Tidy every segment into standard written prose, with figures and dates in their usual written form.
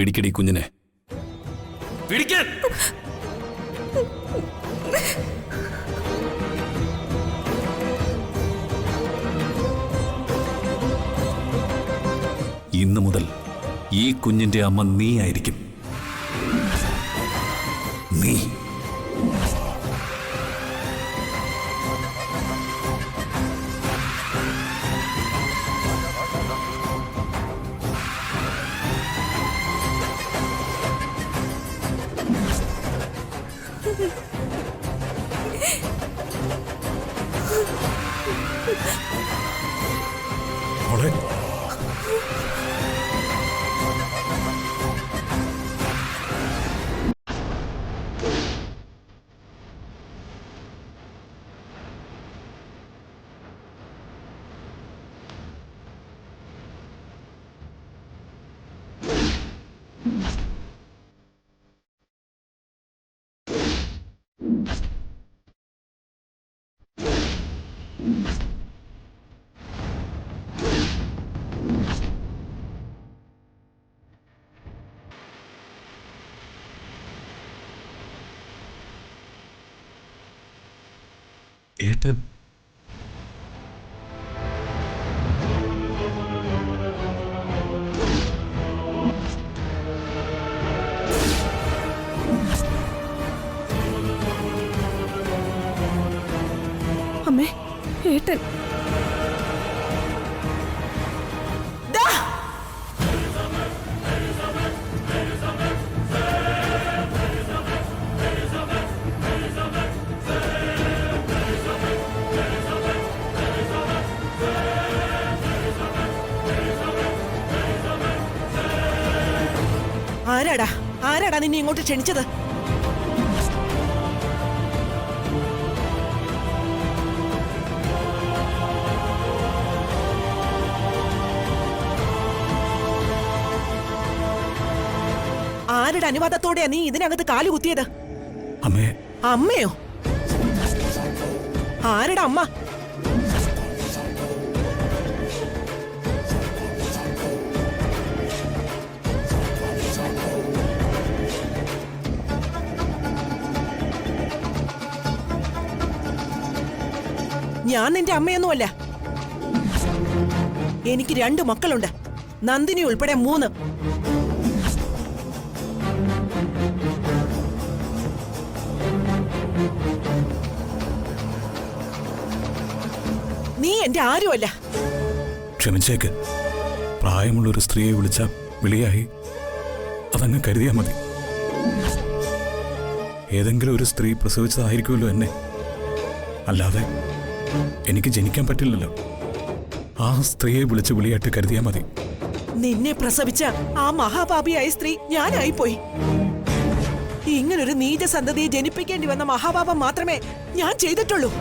പിടിക്കടി കുഞ്ഞിനെ, പിടിക്കാൻ. ഇന്നു മുതൽ ഈ കുഞ്ഞിന്റെ അമ്മ നീ ആയിരിക്കും. നീ. മോളെ, ഏട്ടൻ. അമ്മേ, ഏട്ടൻ. ആരാടാ നിന്നെ ഇങ്ങോട്ട് ക്ഷണിച്ചത്? ആരുടെ അനുവാദത്തോടെയാ നീ ഇതിനകത്ത് കാലുകുത്തിയത്? അമ്മേ. അമ്മയോ? ആരുടെ അമ്മ? ഞാൻ നിന്റെ അമ്മയൊന്നുമല്ല. എനിക്ക് 2 മക്കളുണ്ട്, നന്ദിനി ഉൾപ്പെടെ 3. നീ എന്റെ ആരുമല്ല. ക്ഷമിച്ചേക്ക്. പ്രായമുള്ള ഒരു സ്ത്രീയെ വിളിച്ച വിളിയായി അതങ്ങ് കരുതിയാൽ മതി. ഏതെങ്കിലും ഒരു സ്ത്രീ പ്രസവിച്ചതായിരിക്കുമല്ലോ എന്നെ. അല്ലാതെ എനിക്ക് ജനിക്കാൻ പറ്റില്ലല്ലോ. ആ സ്ത്രീയെ വിളിച്ച് വിളിയായിട്ട് കരുതിയാൽ മതി. നിന്നെ പ്രസവിച്ച ആ മഹാപാപിയായ സ്ത്രീ ഞാനായിപ്പോയി. ഇങ്ങനൊരു നീചസന്തതിയെ ജനിപ്പിക്കേണ്ടി വന്ന മഹാപാപം മാത്രമേ ഞാൻ ചെയ്തിട്ടുള്ളൂ.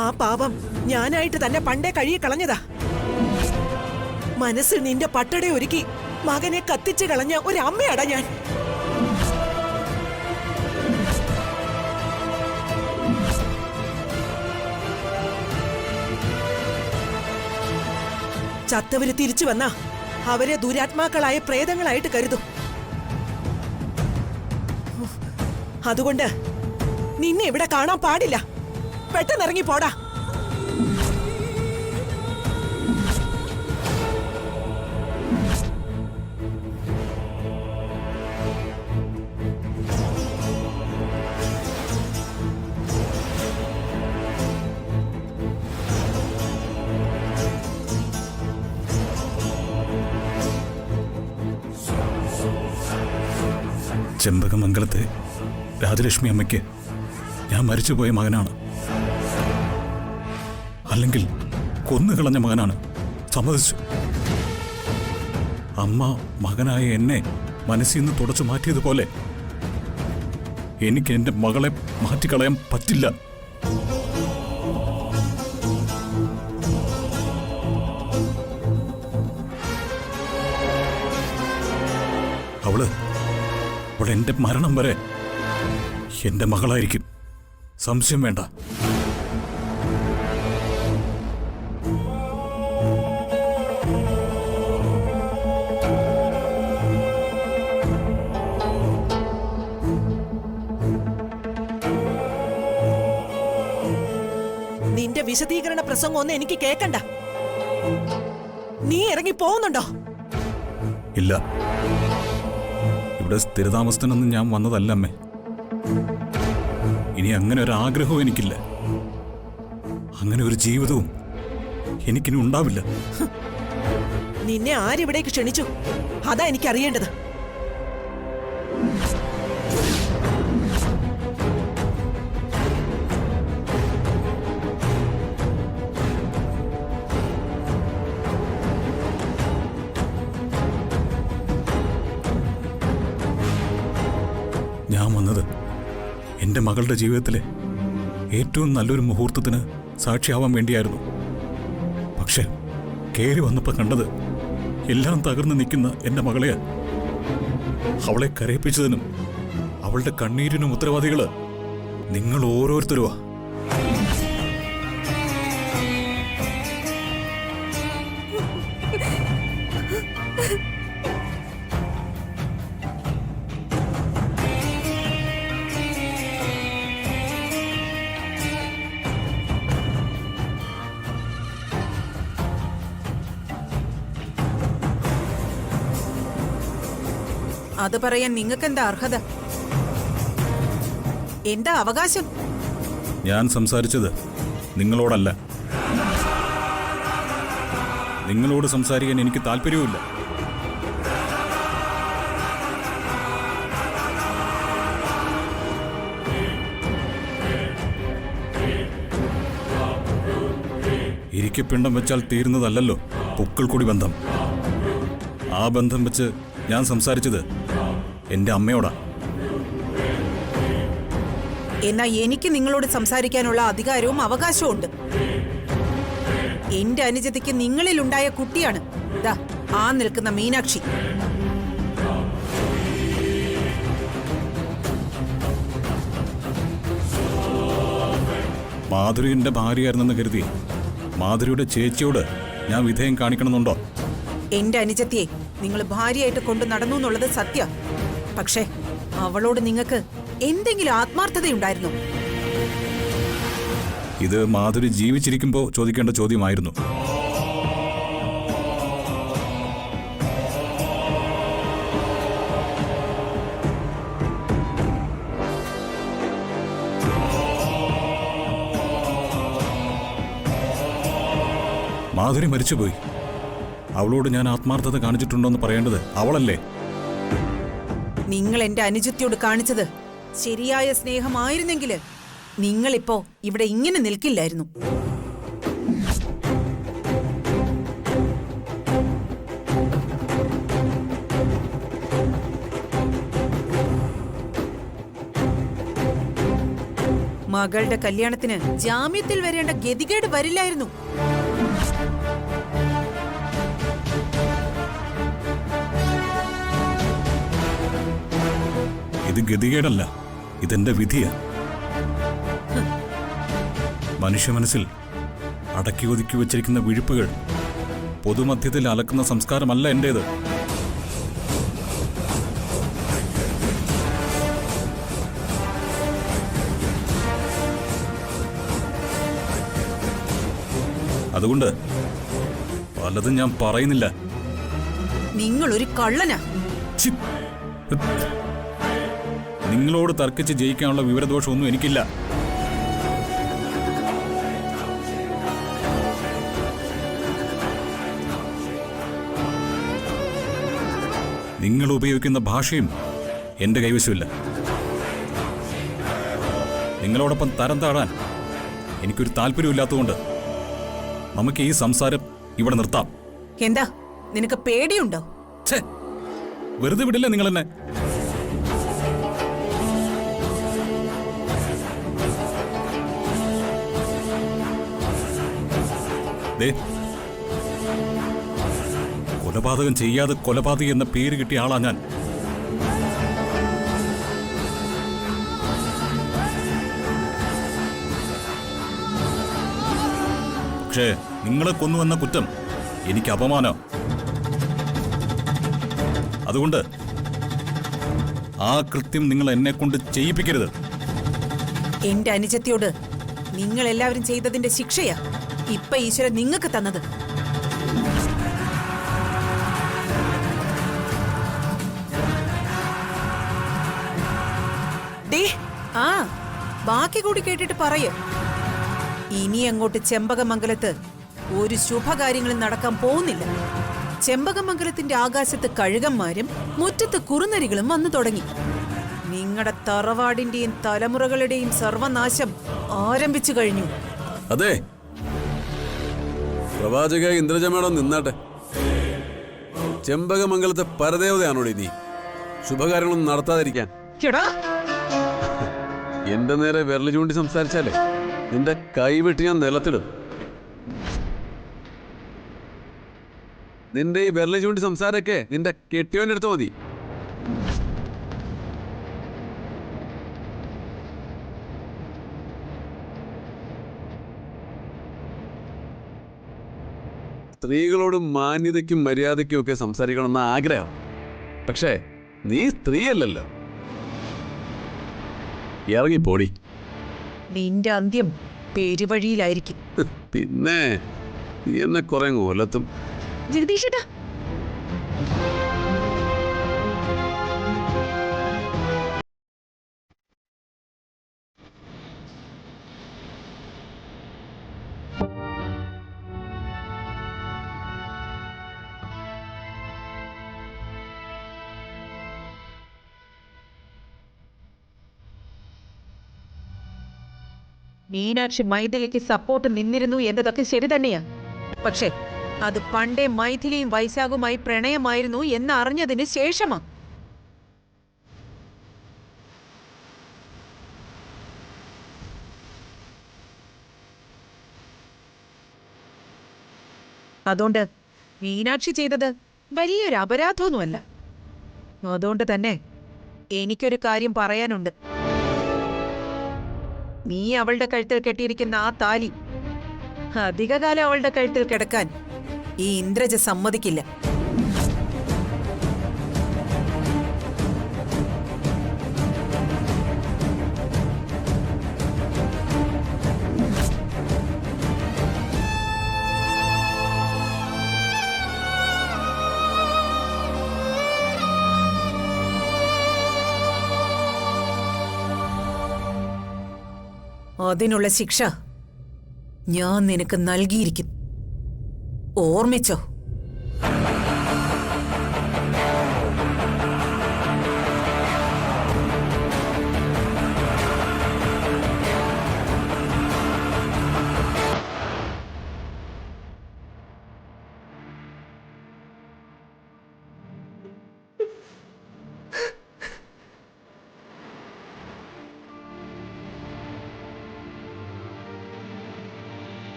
ആ പാപം ഞാനായിട്ട് തന്നെ പണ്ടേ കഴുകി കളഞ്ഞതാ. മനസ്സിൽ നിന്റെ പട്ടട ഒരുക്കി മകനെ കത്തിച്ചു കളഞ്ഞ ഒരമ്മയാടാ ഞാൻ. ചത്തവര് തിരിച്ചു വന്നാ അവരെ ദുരാത്മാക്കളായ പ്രേതങ്ങളായിട്ട് കരുതും. അതുകൊണ്ട് നിന്നെ ഇവിടെ കാണാൻ പാടില്ല. പെട്ടെന്നിറങ്ങി പോടാ. ചെമ്പകമംഗലത്തെ രാജലക്ഷ്മി അമ്മയ്ക്ക് ഞാൻ മരിച്ചുപോയ മകനാണ്. അല്ലെങ്കിൽ കൊന്നുകളഞ്ഞ മകനാണ്. സമ്മതിച്ചു. അമ്മ മകനായ എന്നെ മനസ്സിൽ നിന്ന് തുടച്ചു മാറ്റിയതുപോലെ എനിക്ക് എൻ്റെ മകളെ മാറ്റിക്കളയാൻ പറ്റില്ല. അവൾ എൻ്റെ മരണം വരെ എൻ്റെ മകളായിരിക്കും. സംശയം വേണ്ട. നിന്റെ വിശദീകരണ പ്രസംഗം ഒന്നും എനിക്ക് കേക്കണ്ട. നീ ഇറങ്ങി പോകുന്നുണ്ടോ? ഇല്ല, ഇവിടെ സ്ഥിരതാമസത്തിനൊന്നും ഞാൻ വന്നതല്ല അമ്മേ. ഇനി അങ്ങനെ ഒരു ആഗ്രഹവും എനിക്കില്ല. അങ്ങനെ ഒരു ജീവിതവും എനിക്കിനി ഉണ്ടാവില്ല. നിന്നെ ആരിവിടേക്ക് ക്ഷണിച്ചു? അതാ എനിക്ക് അറിയേണ്ടത്. ഞാൻ വന്നത് എൻ്റെ മകളുടെ ജീവിതത്തിലെ ഏറ്റവും നല്ലൊരു മുഹൂർത്തത്തിന് സാക്ഷിയാവാൻ വേണ്ടിയായിരുന്നു. പക്ഷെ കയറി വന്നപ്പോൾ കണ്ടത് എല്ലാം തകർന്നു നിൽക്കുന്ന എൻ്റെ മകളെയാ. അവളെ കരയിപ്പിച്ചതിനും അവളുടെ കണ്ണീരിനും ഉത്തരവാദികള് നിങ്ങൾ ഓരോരുത്തരുവാ. അത് പറയാൻ നിങ്ങൾക്കെന്താ അർഹത? എന്താ അവകാശം? ഞാൻ സംസാരിച്ചത് നിങ്ങളോടല്ല. നിങ്ങളോട് സംസാരിക്കാൻ എനിക്ക് താല്പര്യവുമില്ല. ഇരിക്കപ്പിണ്ടം വെച്ചാൽ തീരുന്നതല്ലല്ലോ പുക്കിൾക്കൊടി ബന്ധം. ആ ബന്ധം വെച്ച് ഞാൻ സംസാരിച്ചത് എൻ്റെ അമ്മയോടാ. എന്നാ എനിക്ക് നിങ്ങളോട് സംസാരിക്കാനുള്ള അധികാരവും അവകാശവും ഉണ്ട്. എന്റെ അനുജത്തിക്ക് നിങ്ങളിലുണ്ടായ കുട്ടിയാണ് ദാ ആ നിൽക്കുന്ന മീനാക്ഷി. മാധുരിയുടെ ഭാര്യയായിരുന്നെന്ന് കരുതി മാധുരിയുടെ ചേച്ചിയോട് ഞാൻ വിധേയം കാണിക്കണമെന്നുണ്ടോ? എന്റെ അനുജത്തിയെ നിങ്ങൾ ഭാര്യയായിട്ട് കൊണ്ടു നടന്നു എന്നുള്ളത് സത്യം. പക്ഷേ അവളോട് നിങ്ങൾക്ക് എന്തെങ്കിലും ആത്മാർത്ഥതയുണ്ടായിരുന്നോ? ഇത് മാധുരി ജീവിച്ചിരിക്കുമ്പോൾ ചോദിക്കേണ്ട ചോദ്യമായിരുന്നു. മാധുരി മരിച്ചുപോയി. അവളോട് ഞാൻ ആത്മാർത്ഥത കാണിച്ചിട്ടുണ്ടോന്ന് പറയേണ്ടത് അവളല്ലേ? നിങ്ങൾ എന്റെ അനുജത്തിയോട് കാണിച്ചത് ശരിയായ സ്നേഹമായിരുന്നെങ്കിൽ നിങ്ങളിപ്പോ ഇവിടെ ഇങ്ങനെ നിൽക്കില്ലായിരുന്നു. മകളുടെ കല്യാണത്തിന് ജാമ്യത്തിൽ വരേണ്ട ഗതികേട് വരില്ലായിരുന്നു. ഇത് ഗതികേടല്ല, ഇതെന്റെ വിധിയാ. മനുഷ്യ മനസ്സിൽ അടക്കി ഒതുക്കി വച്ചിരിക്കുന്ന വിഴുപ്പുകൾ പൊതുമധ്യത്തിൽ അലക്കുന്ന സംസ്കാരമല്ല എന്റേത്. അതുകൊണ്ട് പലതും ഞാൻ പറയുന്നില്ല. നിങ്ങളൊരു കള്ളനാ. നിങ്ങളോട് തർക്കിച്ച് ജയിക്കാനുള്ള വിവരദോഷമൊന്നും എനിക്കില്ല. നിങ്ങൾ ഉപയോഗിക്കുന്ന ഭാഷയും എന്റെ കൈവശമില്ല. നിങ്ങളോടൊപ്പം തരം താഴാൻ എനിക്കൊരു താല്പര്യമില്ലാത്തതുകൊണ്ട് നമുക്ക് ഈ സംസാരം ഇവിടെ നിർത്താം. എന്താ നിനക്ക് പേടിയുണ്ടോ? വെറുതെ വിടില്ല നിങ്ങൾ എന്നെ. ദേ, കൊലപാതകം ചെയ്യാതെ കൊലപാതകി എന്ന പേര് കിട്ടിയ ആളാ ഞാൻ. പക്ഷേ നിങ്ങളെ കൊന്നുവെന്ന കുറ്റം എനിക്ക് അപമാനം. അതുകൊണ്ട് ആ കൃത്യം നിങ്ങൾ എന്നെ കൊണ്ട് ചെയ്യിപ്പിക്കരുത്. എന്റെ അനുജത്തിയോട് നിങ്ങൾ എല്ലാവരും ചെയ്തതിന്റെ ശിക്ഷയാ ഇപ്പൊ ഈശ്വരൻ നിങ്ങൾക്ക് തന്നത്. ഡേ, ആ ബാക്കി കൂടി കേട്ടിട്ട് പറയ്. ഇനി അങ്ങോട്ട് ചെമ്പകമംഗലത്ത് ഒരു ശുഭകാര്യങ്ങളും നടക്കാൻ പോകുന്നില്ല. ചെമ്പകമംഗലത്തിന്റെ ആകാശത്ത് കഴുകന്മാരും മുറ്റത്ത് കുറുനരികളും വന്നു തുടങ്ങി. നിങ്ങളുടെ തറവാടിന്റെയും തലമുറകളുടെയും സർവനാശം ആരംഭിച്ചു കഴിഞ്ഞു. അതെ, പ്രവാചക ഇന്ദ്രജ മേഡം നിന്നാട്ടെ. ചെമ്പകമംഗലത്തെ പരദേവതയാണോടി നീ? ശുഭകാര്യങ്ങളൊന്നും നടത്താതിരിക്കാൻ എന്റെ നേരെ വിരൽ ചൂണ്ടി സംസാരിച്ചാലേ നിന്റെ കൈ വെട്ടി ഞാൻ നിലത്തിടും. നിന്റെ ഈ വിരൽ ചൂണ്ടി സംസാരമൊക്കെ നിന്റെ കെട്ടിയോന്റെ അടുത്ത് മതി. സ്ത്രീകളോട് മാന്യതയ്ക്കും മര്യാദയ്ക്കും ഒക്കെ സംസാരിക്കണമെന്ന ആഗ്രഹം. പക്ഷേ നീ സ്ത്രീയല്ലല്ലോ. ഇറങ്ങിപ്പോടി. നിന്റെ അന്ത്യം പേരുവഴിയിലായിരിക്കും. പിന്നെ നീ എന്നെ കുറെ കൊലത്തും. ജഗദീഷേട്ടാ, മീനാക്ഷി മൈഥിലിക്ക് സപ്പോർട്ട് നിന്നിരുന്നു എന്നതൊക്കെ ശരി തന്നെയാ. പക്ഷേ അത് പണ്ടേ മൈഥിലിയും വൈശാഖുമായി പ്രണയമായിരുന്നു എന്നറിഞ്ഞതിന് ശേഷമാ. അതുകൊണ്ട് മീനാക്ഷി ചെയ്തത് വലിയൊരു അപരാധമൊന്നുമല്ല. അതുകൊണ്ട് തന്നെ എനിക്കൊരു കാര്യം പറയാനുണ്ട്. നീ അവളുടെ കഴുത്തിൽ കെട്ടിയിരിക്കുന്ന ആ താലി അധികകാലം അവളുടെ കഴുത്തിൽ കിടക്കാൻ ഈ ഇന്ദ്രജ സമ്മതിക്കില്ല. അതിനുള്ള ശിക്ഷ ഞാൻ നിനക്ക് നൽകിയിരിക്കും. ഓർമ്മിച്ചോ?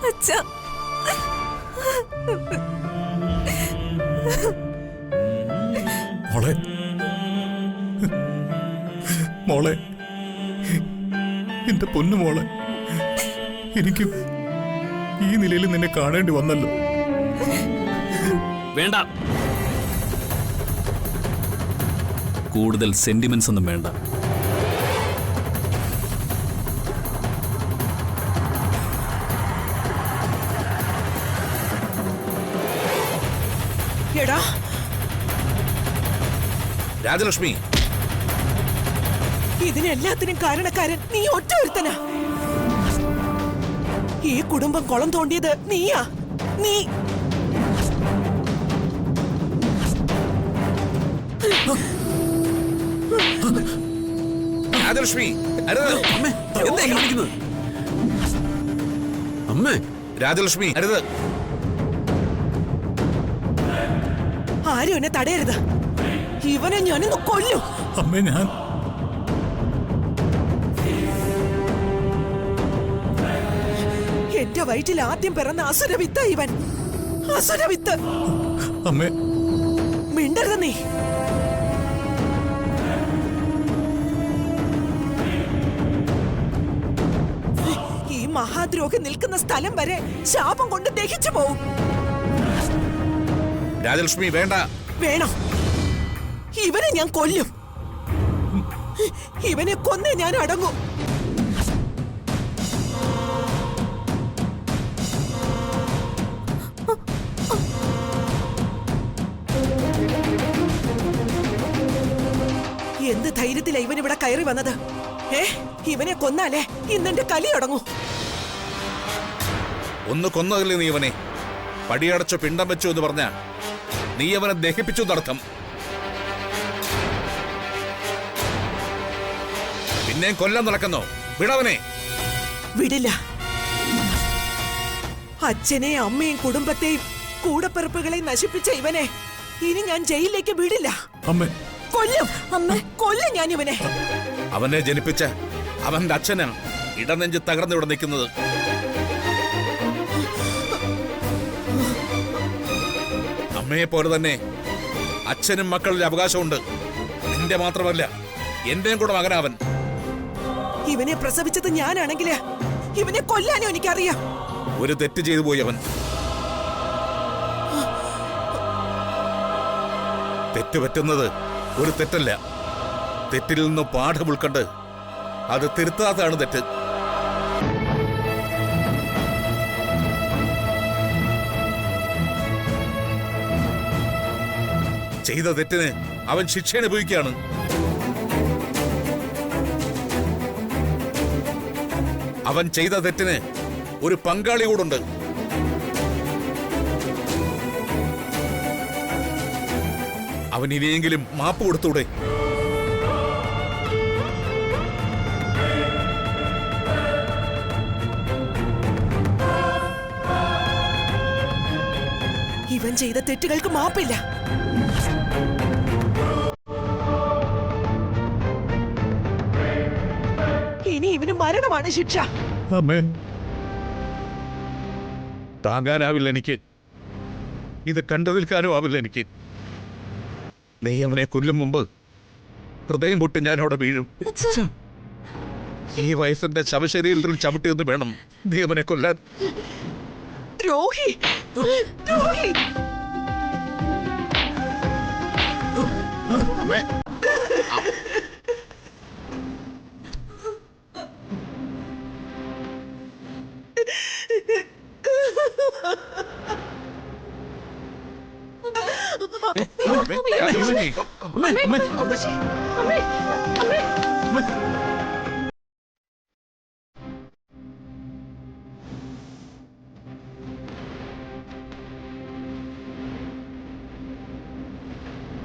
അച്ഛാ, മോളെ, മോളെ, എന്റെ പൊന്നു മോളെ, എനിക്ക് ഈ നിലയിൽ നിന്നെ കാണേണ്ടി വന്നല്ലോ. വേണ്ട, കൂടുതൽ സെന്റിമെന്റ്സ് ഒന്നും വേണ്ട. എടാ രാജലക്ഷ്മി, ഇതിനെല്ലാത്തിനും കാരണക്കാരൻ നീ ഒറ്റ ഒരുത്തനാ. ഈ കുടുംബം കുളം തോണ്ടിയത് നീയാ. നീ രാജലക്ഷ്മി അരുത്. എന്താ ഈ കാണിക്കുന്നത്? അമ്മേ, രാജലക്ഷ്മി അരുത്. ആരും എന്നെ തടയരുത്. ഇവനെ ഞാനിന്ന് കൊല്ലും. അമ്മേ, ഞാൻ എന്റെ വയറ്റിൽ ആദ്യം പിറന്ന അസുരവിത്ത ഇവൻ. അസുരവിത്ത്. അമ്മേ, മിണ്ടരുത് നീ. ഈ മഹാദ്രോഹി നിൽക്കുന്ന സ്ഥലം വരെ ശാപം കൊണ്ട് ദഹിച്ചു പോവും. രാജലക്ഷ്മി വേണ്ട. വേണം. ഇവനെ ഞാൻ കൊല്ലും. ഇവനെ കൊന്നേ ഞാൻ അടങ്ങും. എന്ത് ധൈര്യത്തിലാ ഇവൻ ഇവിടെ കയറി വന്നത്? ഇവനെ കൊന്നാലേ ഇന്നെന്റെ കലി അടങ്ങൂ. ഒന്ന് കൊന്നതല്ലേ നീ അവനെ? പടിയടച്ചോ പിണ്ടം വെച്ചോ എന്ന് പറഞ്ഞ നീ അവനെ ദഹിപ്പിച്ചു നടത്തം. പിന്നെയും കൊല്ലാൻ നടക്കുന്നോ? വിടവനെ. വിടില്ല. അച്ഛനെയും അമ്മയും കുടുംബത്തെയും കൂടപ്പിറപ്പുകളെയും നശിപ്പിച്ച ഇവനെ ഇനി ഞാൻ ജയിലിലേക്ക് വിടില്ല. അമ്മേ, കൊല്ലും. അമ്മ കൊല്ലും ഞാൻ ഇവനെ. അവനെ ജനിപ്പിച്ച അവന്റെ അച്ഛനാണ് ഇടനെഞ്ച് തകർന്നിവിടെ നിൽക്കുന്നത്. അമ്മയെ പോലെ തന്നെ അച്ഛനും മക്കളിൽ അവകാശമുണ്ട്. നിന്റെ മാത്രമല്ല, എന്റെയും കൂടെ മകനാവൻ. ഇവനെ പ്രസവിച്ചത് ഞാനാണെങ്കില് ഇവനെ കൊല്ലാനും എനിക്കറിയാം. ഒരു തെറ്റ് ചെയ്തു പോയി അവൻ. തെറ്റ് പറ്റുന്നത് ഒരു തെറ്റല്ല. തെറ്റിൽ നിന്ന് പാഠം ഉൾക്കൊണ്ട് അത് തിരുത്താത്തതാണ് തെറ്റ്. ചെയ്ത തെറ്റിന് അവൻ ശിക്ഷ അനുഭവിക്കുകയാണ്. അവൻ ചെയ്ത തെറ്റിന് ഒരു പങ്കാളി കൂടുണ്ട്. അവൻ ഇനിയെങ്കിലും മാപ്പ് കൊടുത്തൂടെ? ഇവൻ ചെയ്ത തെറ്റുകൾക്ക് മാപ്പില്ല. ഇനി ഇവന് മരണമാണ് ശിക്ഷ. അമ്മേ, താങ്ങാനാവില്ല എനിക്ക്. ഇത് കണ്ടു നിൽക്കാനും ആവില്ല എനിക്ക്. നീ അവനെ കൊല്ലും മുമ്പ് ഹൃദയം പൊട്ടി ഞാൻ അവിടെ വീഴും. ഈ വയസ്സിന്റെ ശവശരീരത്തിൽ ചവിട്ടിയൊന്ന് വേണം നീ അവനെ കൊല്ലാൻ. ദ്രോഹി, ദ്രോഹി. അമ്മേ, അമ്മേ, അമ്മേ, അമ്മേ,